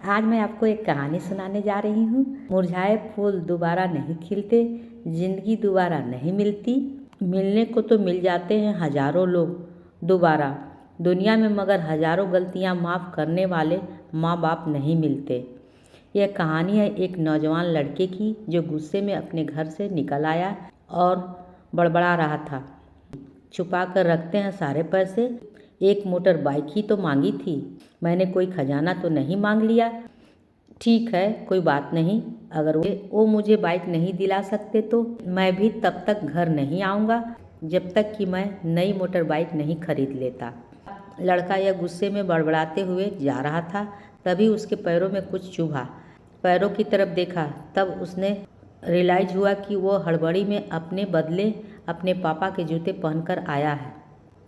आज मैं आपको एक कहानी सुनाने जा रही हूँ। मुरझाए फूल दोबारा नहीं खिलते, जिंदगी दोबारा नहीं मिलती। मिलने को तो मिल जाते हैं हजारों लोग दोबारा दुनिया में, मगर हजारों गलतियाँ माफ़ करने वाले माँ बाप नहीं मिलते। यह कहानी है एक नौजवान लड़के की जो गुस्से में अपने घर से निकल आया और बड़बड़ा रहा था। छुपा कर रखते हैं सारे पैसे, एक मोटर बाइक ही तो मांगी थी, मैंने कोई खजाना तो नहीं मांग लिया। ठीक है, कोई बात नहीं, अगर वो मुझे बाइक नहीं दिला सकते तो मैं भी तब तक घर नहीं आऊँगा जब तक कि मैं नई मोटर बाइक नहीं खरीद लेता। लड़का यह गुस्से में बड़बड़ाते हुए जा रहा था, तभी उसके पैरों में कुछ चुभा। पैरों की तरफ देखा, तब उसने रियलाइज हुआ कि वो हड़बड़ी में अपने बदले अपने पापा के जूते पहनकर आया है।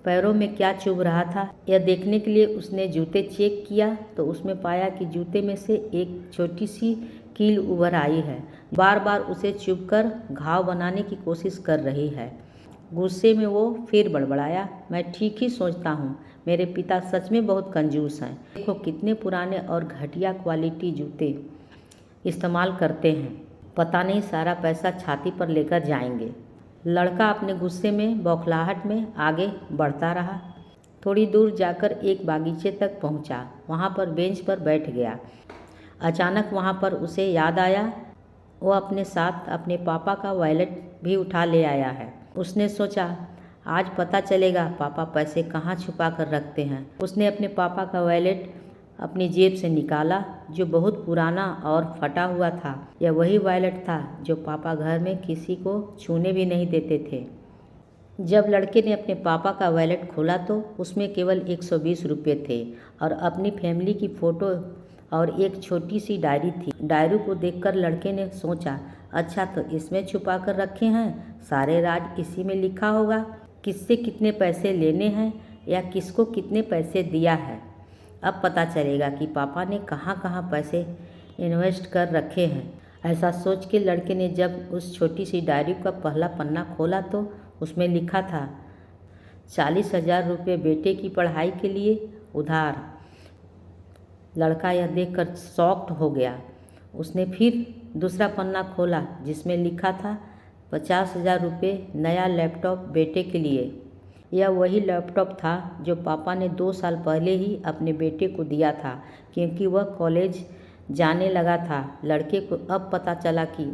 पैरों में क्या चुभ रहा था यह देखने के लिए उसने जूते चेक किया तो उसमें पाया कि जूते में से एक छोटी सी कील उभर आई है, बार बार उसे चुभकर घाव बनाने की कोशिश कर रही है। गुस्से में वो फिर बड़बड़ाया, मैं ठीक ही सोचता हूँ, मेरे पिता सच में बहुत कंजूस हैं। देखो कितने पुराने और घटिया क्वालिटी जूते इस्तेमाल करते हैं, पता नहीं सारा पैसा छाती पर लेकर जाएंगे। लड़का अपने गुस्से में बौखलाहट में आगे बढ़ता रहा। थोड़ी दूर जाकर एक बागीचे तक पहुंचा, वहां पर बेंच पर बैठ गया। अचानक वहां पर उसे याद आया वो अपने साथ अपने पापा का वॉलेट भी उठा ले आया है। उसने सोचा आज पता चलेगा पापा पैसे कहाँ छुपा कर रखते हैं। उसने अपने पापा का वॉलेट अपनी जेब से निकाला जो बहुत पुराना और फटा हुआ था। यह वही वॉलेट था जो पापा घर में किसी को छूने भी नहीं देते थे। जब लड़के ने अपने पापा का वॉलेट खोला तो उसमें केवल 120 रुपये थे और अपनी फैमिली की फ़ोटो और एक छोटी सी डायरी थी। डायरी को देखकर लड़के ने सोचा, अच्छा तो इसमें छुपा कर रखे हैं, सारे राज इसी में लिखा होगा, किससे कितने पैसे लेने हैं या किसको कितने पैसे दिया है। अब पता चलेगा कि पापा ने कहाँ कहाँ पैसे इन्वेस्ट कर रखे हैं। ऐसा सोच के लड़के ने जब उस छोटी सी डायरी का पहला पन्ना खोला तो उसमें लिखा था 40,000 रुपये बेटे की पढ़ाई के लिए उधार। लड़का यह देखकर शॉक्ड हो गया। उसने फिर दूसरा पन्ना खोला जिसमें लिखा था 50,000 रुपये नया लैपटॉप बेटे के लिए। यह वही लैपटॉप था जो पापा ने 2 साल पहले ही अपने बेटे को दिया था क्योंकि वह कॉलेज जाने लगा था। लड़के को अब पता चला कि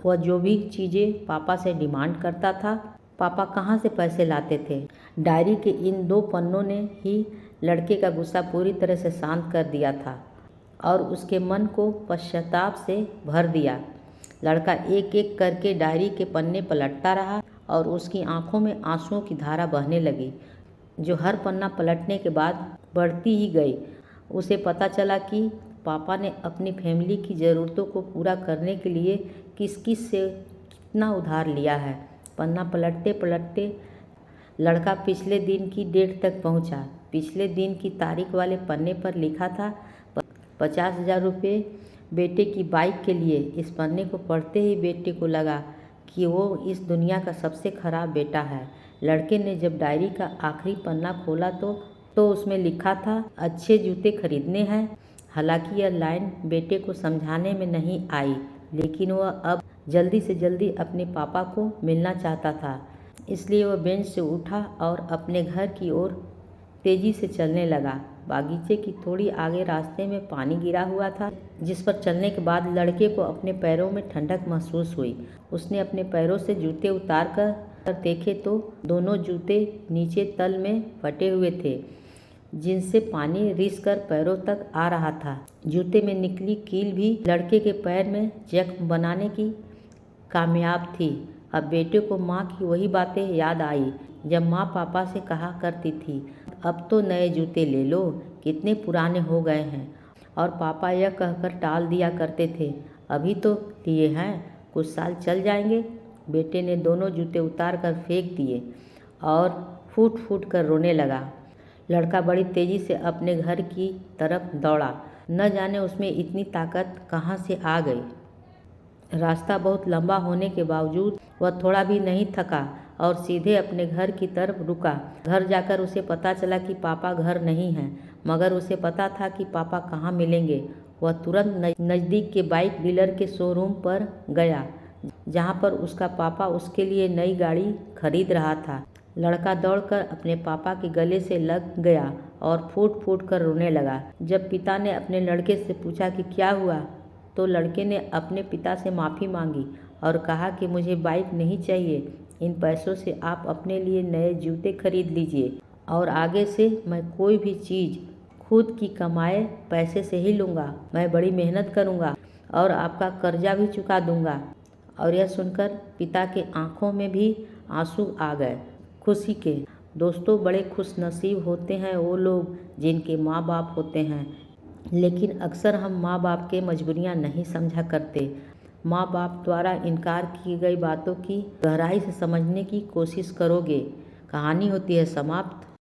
वह जो भी चीज़ें पापा से डिमांड करता था, पापा कहाँ से पैसे लाते थे। डायरी के इन 2 पन्नों ने ही लड़के का गुस्सा पूरी तरह से शांत कर दिया था और उसके मन को पश्चाताप से भर दिया। लड़का एक एक करके डायरी के पन्ने पलटता रहा और उसकी आंखों में आंसुओं की धारा बहने लगी, जो हर पन्ना पलटने के बाद बढ़ती ही गई। उसे पता चला कि पापा ने अपनी फैमिली की ज़रूरतों को पूरा करने के लिए किस किस से कितना उधार लिया है। पन्ना पलटते पलटते लड़का पिछले दिन की डेट तक पहुंचा। पिछले दिन की तारीख वाले पन्ने पर लिखा था 50,000 रुपये बेटे की बाइक के लिए। इस पन्ने को पढ़ते ही बेटे को लगा कि वो इस दुनिया का सबसे खराब बेटा है। लड़के ने जब डायरी का आखिरी पन्ना खोला तो उसमें लिखा था अच्छे जूते खरीदने हैं। हालांकि यह लाइन बेटे को समझाने में नहीं आई, लेकिन वह अब जल्दी से जल्दी अपने पापा को मिलना चाहता था। इसलिए वह बेंच से उठा और अपने घर की ओर तेजी से चलने लगा। बागीचे की थोड़ी आगे रास्ते में पानी गिरा हुआ था, जिस पर चलने के बाद लड़के को अपने पैरों में ठंडक महसूस हुई। उसने अपने पैरों से जूते उतार कर देखे तो दोनों जूते नीचे तल में फटे हुए थे, जिनसे पानी रिस कर पैरों तक आ रहा था। जूते में निकली कील भी लड़के के पैर में जख्म बनाने की कामयाब थी। अब बेटे को माँ की वही बातें याद आई जब माँ पापा से कहा करती थी, अब तो नए जूते ले लो, कितने पुराने हो गए हैं। और पापा यह कहकर टाल दिया करते थे, अभी तो लिए हैं, कुछ साल चल जाएंगे। बेटे ने दोनों जूते उतार कर फेंक दिए और फूट फूट कर रोने लगा। लड़का बड़ी तेज़ी से अपने घर की तरफ दौड़ा, न जाने उसमें इतनी ताकत कहाँ से आ गई। रास्ता बहुत लंबा होने के बावजूद वह थोड़ा भी नहीं थका और सीधे अपने घर की तरफ रुका। घर जाकर उसे पता चला कि पापा घर नहीं हैं, मगर उसे पता था कि पापा कहाँ मिलेंगे। वह तुरंत नज़दीक के बाइक डीलर के शोरूम पर गया, जहां पर उसका पापा उसके लिए नई गाड़ी खरीद रहा था। लड़का दौड़कर अपने पापा के गले से लग गया और फूट फूट कर रोने लगा। जब पिता ने अपने लड़के से पूछा कि क्या हुआ, तो लड़के ने अपने पिता से माफ़ी मांगी और कहा कि मुझे बाइक नहीं चाहिए, इन पैसों से आप अपने लिए नए जूते खरीद लीजिए और आगे से मैं कोई भी चीज़ खुद की कमाए पैसे से ही लूँगा। मैं बड़ी मेहनत करूँगा और आपका कर्जा भी चुका दूँगा। और यह सुनकर पिता के आंखों में भी आंसू आ गए खुशी के। दोस्तों, बड़े खुशनसीब होते हैं वो लोग जिनके माँ बाप होते हैं, लेकिन अक्सर हम माँ बाप के मजबूरियाँ नहीं समझा करते। माँ बाप द्वारा इनकार की गई बातों की गहराई से समझने की कोशिश करोगे। कहानी होती है समाप्त।